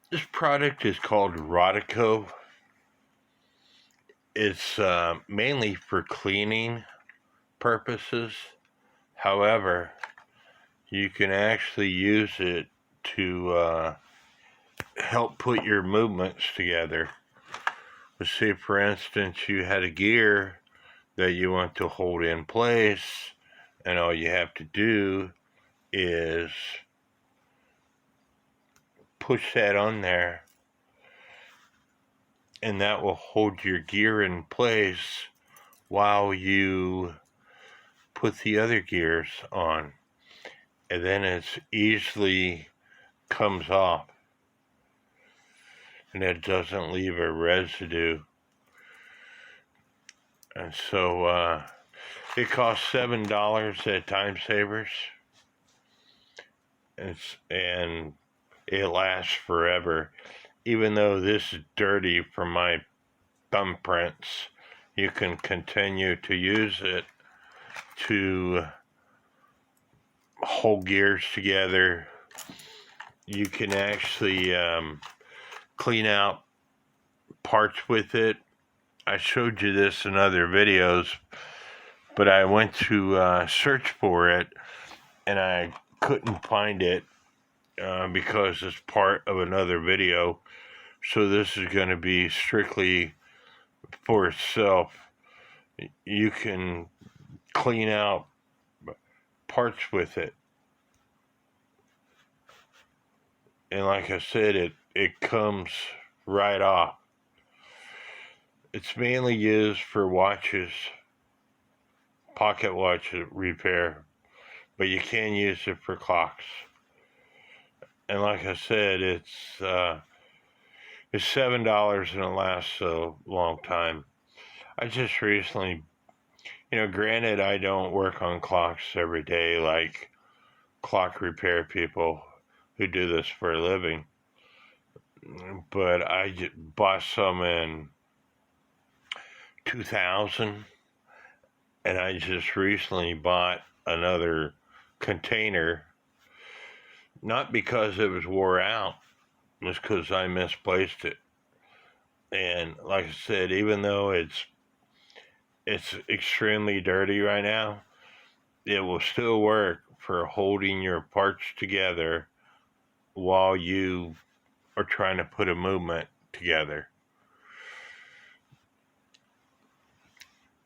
This product is called Rodico. It's mainly for cleaning purposes. However, you can actually use it to help put your movements together. Let's say, for instance, you had a gear that you want to hold in place, and all you have to do is push that on there, and that will hold your gear in place while you put the other gears on, and then it easily comes off, and it doesn't leave a residue. And so it costs $7 at Time Savers, and it lasts forever. Even though this is dirty from my thumbprints, you can continue to use it to hold gears together. You can actually clean out parts with it. I showed you this in other videos, but I went to search for it and I couldn't find it because it's part of another video. So this is going to be strictly for itself. You can clean out parts with it. And like I said, it comes right off. It's mainly used for watches, pocket watch repair, but you can use it for clocks. And like I said, it's $7 and it lasts a long time. I just recently, granted I don't work on clocks every day like clock repair people who do this for a living, but I bought some in 2000, and I just recently bought another container, not because it was wore out, it's because I misplaced it. And like I said, even though it's extremely dirty right now, it will still work for holding your parts together while you are trying to put a movement together.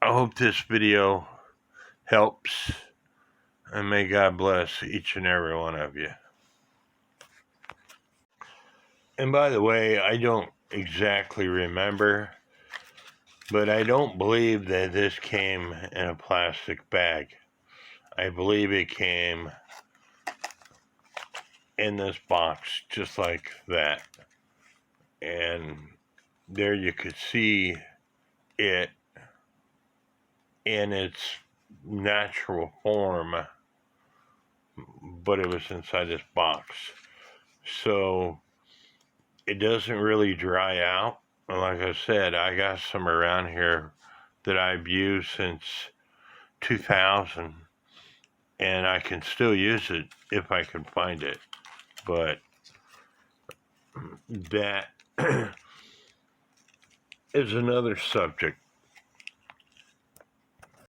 I hope this video helps, and may God bless each and every one of you. And by the way, I don't exactly remember, but I don't believe that this came in a plastic bag. I believe it came in this box, just like that. And there you could see it in its natural form, but it was inside this box. So it doesn't really dry out. Like I said, I got some around here that I've used since 2000, and I can still use it if I can find it. But that is another subject